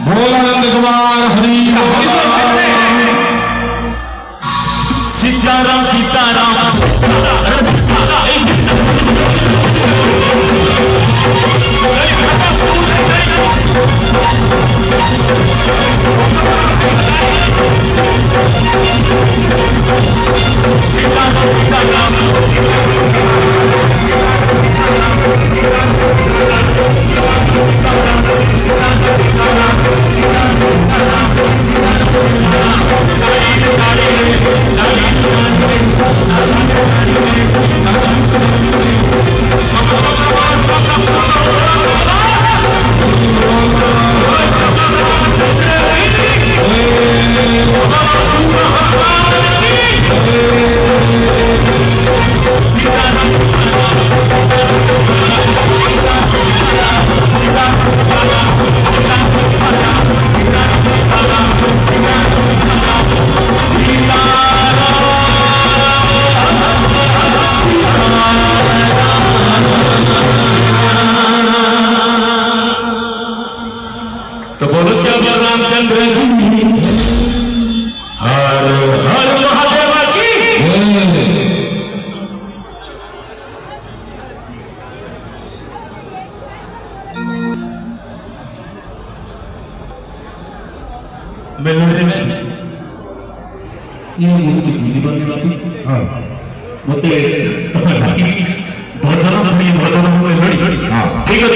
भोलानंद कुमार हरि सीताराम सीताराम तो बोलो श्याम रामचंद्र की हर हर महादेव की मेलोडी ये मुझे जीवन में हां मते भजन सुनी भजन मेलोडी हां ठीक है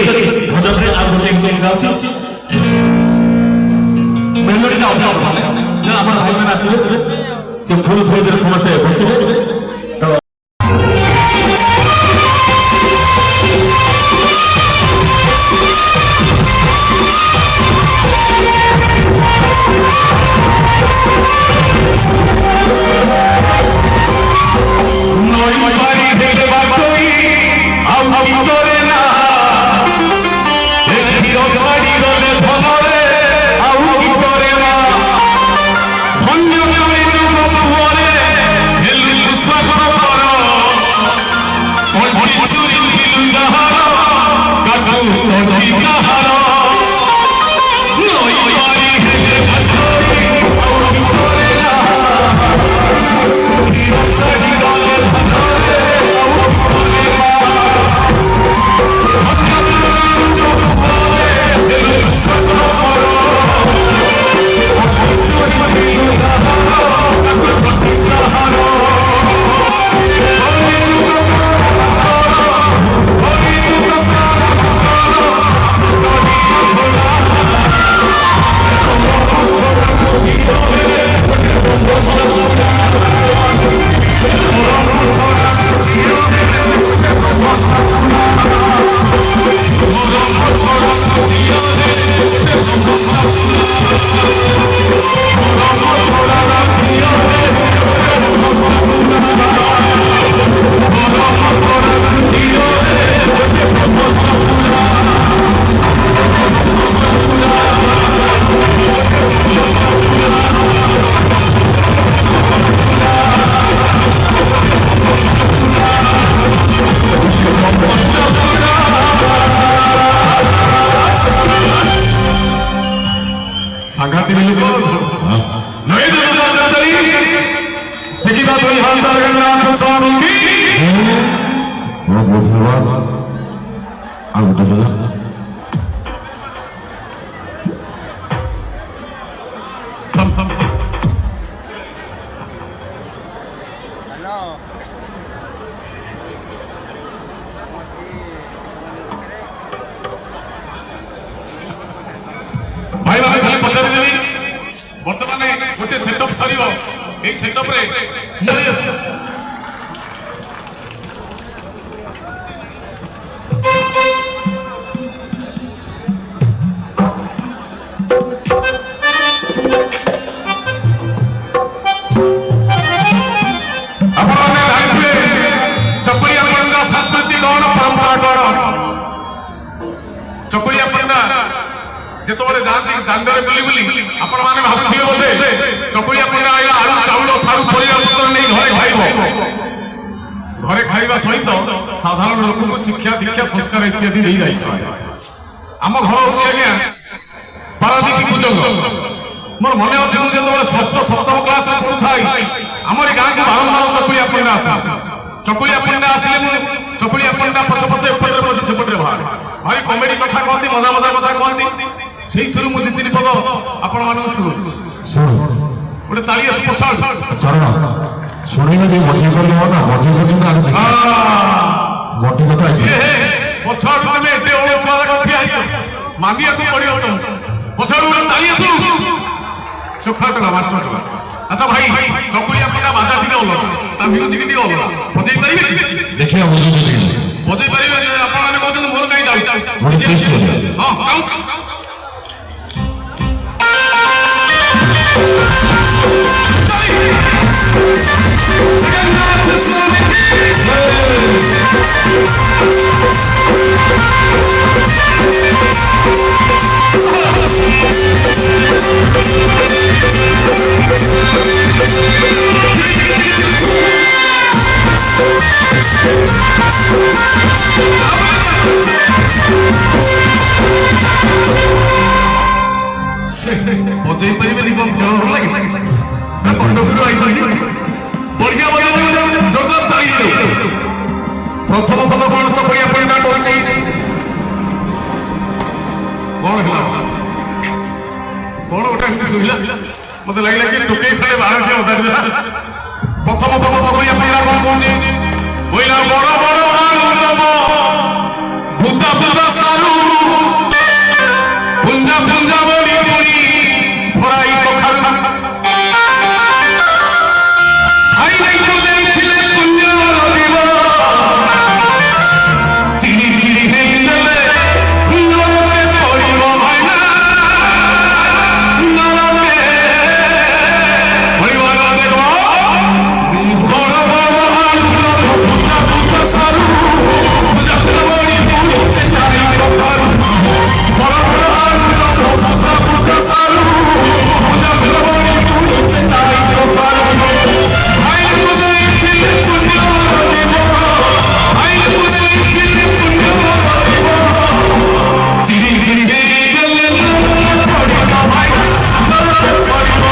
भजन रे आ गोटे गीत गाउछ मेलोडी का अभाव ना हमर भाई में आसीबे से फुल फुल समस्त बसिबे तो सांगाती मिली को नहीं तो तरी ठेकेदार भाई हालदार रंगनाथ स्वामी की बहुत बहुत धन्यवाद आगे चलो सब हेलो भाई भाई खाली पचारि देबी वर्तमान गोटे सेटअप सरीबो ए सेटअप रे जेतबले दांदरे बुली बुली आपण माने भाबुथिबे बोले चकुलिया पंडा आइला आलू କରିବା ସହିତ ସାଧାରଣ ଲୋକଙ୍କୁ ଶିକ୍ଷା ଦୀକ୍ଷା ସଂସ୍କାର ଇତ୍ୟାଦି ଦେଇ ଯାଇଥାଏ। ଆମ ଘର ହଉଛି ଆଜ୍ଞା ପାରାଦୀପ କୁଜଙ୍ଗ। ମୋର ମନେ ଅଛି ମୁଁ ଯେତେବେଳେ ଷଷ୍ଠ ସପ୍ତମ କ୍ଲାସରେ ପଢୁଥାଏ ଆମର ଗାଁକୁ ବାରମ୍ବାର ଚକୁଳିଆ ପଣ୍ଡା ଆସେ। ଚକୁଳିଆ ପଣ୍ଡା ଆସିଲେ ମୁଁ ଚକୁଳିଆ ପଣ୍ଡା ପଛ ପଛ ଏପଟରେ ବସି ସେପଟରେ ବାହାରେ ଭାରି କମେଡି କଥା କହନ୍ତି, ମଜା ମଜା କଥା କହନ୍ତି। ସେଇଥିରୁ ମୁଁ 2-3 ପଦ ଆପଣମାନଙ୍କୁ ଶୁଣୁଛି। ଗୋଟେ ତାଳି ଆସୁ ପଛ ଚରଣ ଶୁଣିଲେ ଯେ ମଜା କଲେ ହବ ନା, ମଜା କରୁଛନ୍ତି ମୋଟି କଥା ପଛ ତମେ ଏତେ ଠିଆ ମାନିବାକୁ ପଡିବ। ପଛ ଗୋଟେ ତାଳି ଆସୁ ଚୋଖା ଟଙ୍କା ମାଷ୍ଟର ଟଙ୍କା। ଆଚ୍ଛା ଭାଇ ଚକୁଳିଆ ପଣ୍ଡା ବାଜା ଟିକେ ଅଲଗା, ତା ମ୍ୟୁଜିକ ଟିକେ ଅଲଗା, ବଜେଇ ପାରିବେ? ଦେଖିବା ବଜେଇ ପାରିବେ? ଆପଣମାନେ କହୁଛନ୍ତି ମୋର କାହିଁ ଯାଉଛି। ହଁ ବଜେଇ ପାରିବେନି କଣ ଖେଳ ଭଲ ଲାଗେ? ବଢିଆ ଜୋରଦାର ତାଳି। ପ୍ରଥମ ପଦ କଣ ଚକୁଳିଆ ପଣ୍ଡା କହୁଛି? କଣ ହେଲା? କଣ ଗୋଟେ ଏମିତି ଶୁଭିଲା? ମତେ ଲାଗିଲା କି ଟୋକେଇ ଫେଲେ ବାହାରେ ଅଧାରି ଦେଲା। ପ୍ରଥମ ପଦ ଚକୁଳିଆ ପଣ୍ଡା କଣ କହୁଛି? କହିଲା ବଡ ବଡ ଭୂତା ଭୂତା ସାରୁ ପୁଞ୍ଜା ପୁଞ୍ଜା ବଳି ବଳି ଭରାଇ କଖାରୁ ଖାଇବାକୁ ଦେଇଥିଲେ ପୁଞ୍ଜ ରହିବ ଚିରି ଚିରି ହେଇଗଲେ ନରକେ ପଡ଼ିବ ଭାଇନା, ନରକେ ପଡ଼ିବ ଦେଖ ବଡ଼ ବଡ଼ ଆଳୁର ଭୂତା ଭୂତା ସାରୁ ପୁଞ୍ଜା ପୁଞ୍ଜା ବଳି ବଳି ଯାଇ କଖାରୁ ବଡ଼ ବଡ଼ ଆଳୁର ଭୂତା ଭୂତା ସାରୁ ପୁଞ୍ଜା ପୁଞ୍ଜା ବଳି ବଳି ଯାଇ କଖାରୁ ଖାଇବାକୁ ଦେଇଥିଲେ ପୁଞ୍ଜ ରହିବ, ଖାଇବାକୁ ଦେଇଥିଲେ ପୁଞ୍ଜ ରହିବ ଚିରି ଚିରି ହେଇଗଲେ ପଡ଼ିବ ଭାଇନା, ନରକେ ପଡ଼ିବ।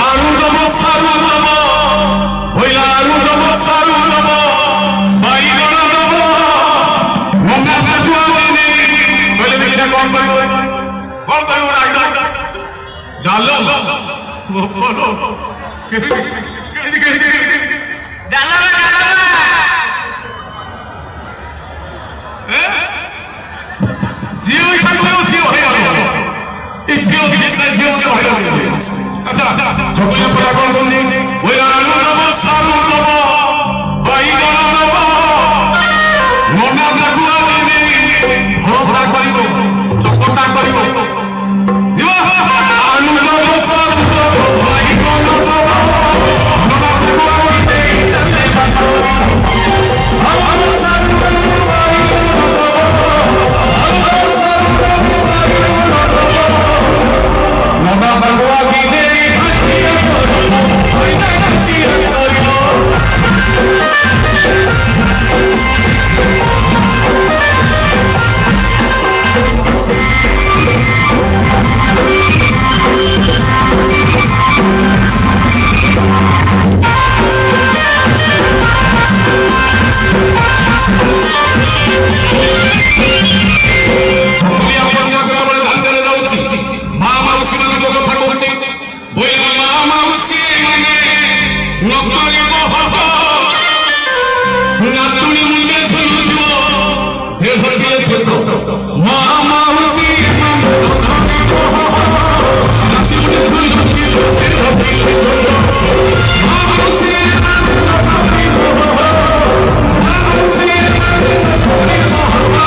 ଆଳୁ ଦବ ସାରୁ ଦବ ଭଇଲା, ଆଳୁ ଦବ ସାରୁ ଦବ ବାଇଗଣ ଦବ ମଙ୍ଗା କାଠୁଆ କହିଲେ ଦେଖିବା କଣ କରିବ? କଣ କରିବ? ଡାଲ ଝିଅ ଇଚ୍ଛା କରିବ ସିଏ ହଇରାଣ ହବ। এই ঝিও ঝিও হইল। আচ্ছা চকুলিয়া পড়া কোন বললি? ওই আলু দেব সারু দেব বাইগণ দেব মনা ডাকুয়া দিদি ভরতা করিব চকটা করিব দিব। আলু দেব সারু দেব বাইগণ দেব মনা ডাকুয়া দিদি চলে বাতো আলু সারু দেব বাইগণ দেব আলু সারু দেব বাইগণ দেব মনা ডাকুয়া দিদি ভাটিয়া করিব ওইটা ভাটিয়া করিব। চকুলিয়া পড়িয়া যেতବେଳେ ଦାଣ୍ଡରେ ଯାଉଛି ମା ମାଉସୀ ମାନଙ୍କ କଥା କହୁଛି। ବୋଇଲା ମା ମାଉସୀ ମାନେ ନକଳିବ ହବ ନାତୁଣୀ ମୁଣ୍ଡେ ଝୁଲୁଥିବ ଦେହ ଦିଏ ଛୋଟ। ମା ମାଉସୀ ମାନେ ନକଳିବ ହବ ନାତୁଣୀ ଝୁଲୁଥିବ ଦେହ ଦିଏ ଛୋଟ। ମା ମାଉସୀ ମାନେ ନକଳିବ ହବ ମାଉସୀ ମାନେ ନକଳିବ ହବ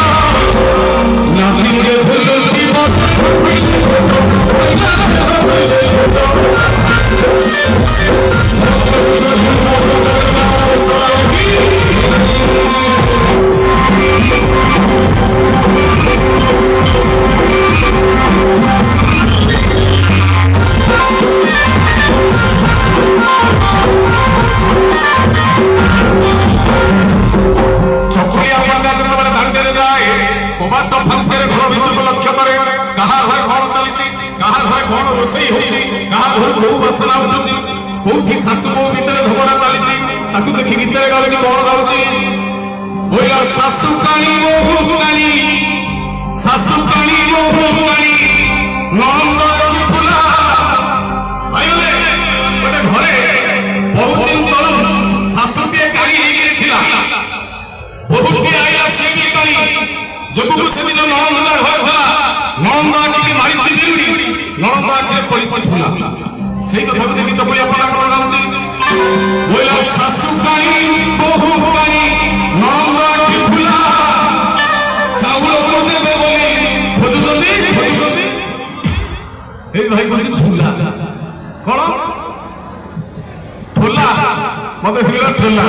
ନାତୁଣୀ ଝୁଲୁଥିବ ଦେହ ଦିଏ ଛୋଟ। କବାଟ ଫାଙ୍କରେ ଘର ଭିତରକୁ ଲକ୍ଷ୍ୟ କରେ କାହା ଘରେ କଣ ଚାଲିଛି କାହା ଘରେ କଣ ରୋଷେଇ ହଉଛି କାହା ଘରୁ କୋଉ ବାସନା ଉଠୁଛି କୋଉଠି ଶାଶୁ ବୋହୂ ଭିତରେ ଝଗଡା ଚାଲିଛି ତାକୁ ଦେଖି ଗୀତରେ ଗାଉଛି କଣ ଗାଉଛି ବୋଇଲା ଶାଶୁ କାଣି ବୋହୂ କାଣି ଶାଶୁ କାଣି ବୋହୂ କାଣି ନଣନ୍ଦ ଆଖି ଫୁଲା ଭାଇମାନେ ଗୋଟେ ଘରେ ବହୁତ ଦିନ ତଳୁ ଶାଶୁଟିଏ କାଣି ହେଇକି ଥିଲା ବୋହୂଟିଏ ଆଇଲା ସିଏ ବି କାଣି ଯୋଗକୁ ସେ ନିଜ ନଣନ୍ଦଟା ଘରେ ଥିଲା ନଣନ୍ଦ ଆଖିକି ମାରିଛି ଦିଉଡ଼ି ନଣନ୍ଦ ଆଖିରେ ପଡ଼ିଛି ଫୁଲା ସେଇ କଥାକୁ ଦେଖି ଚକୁଳିଆ ପଣ୍ଡା କଣ ଗାଉଛି ବୋଇଲା ଶାଶୁ କାଣି ବୋହୂ କାଣି ନଣନ୍ଦ ଆଖି ଫୁଲା ଚାଉଳ ଦେବେ ବୋଲି ଖୋଜୁଛନ୍ତି এই ভাই বলছি ঝুলা কোন ঠোলা মতে শিখল ঠোলা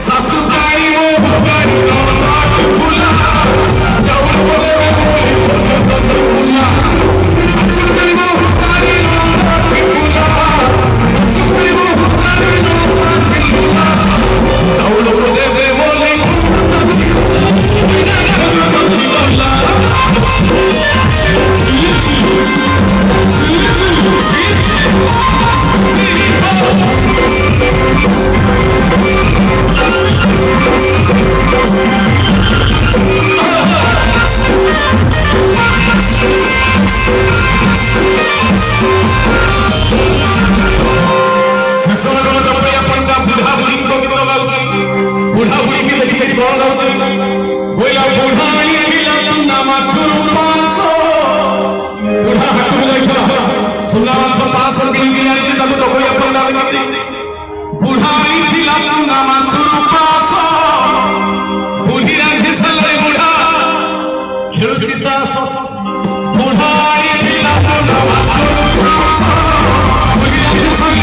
শাশু গাড়ি ও গাড়ি ঠোলা চাউল বলে ঠোলা শাশু গাড়ি ও গাড়ি ঠোলা শাশু গাড়ি ও গাড়ি ঠোলা চাউল দেবে বলে बुढ़ा बुढ़ी की देखी देखी कौन गाउची बोला बुढ़ाई थिला चुना माछुर 500 बुढ़ा हाटू जाइला चुना माछ 500 किलो की आनी ताको तो कोई अपन डाल गाची बुढ़ाई थिला चुना माछुर 500 बुढ़ी रांधे सले बुढ़ा खेलुची तास बुढ़ाई थिला चुना माछुर 500 बुढ़ी रांधे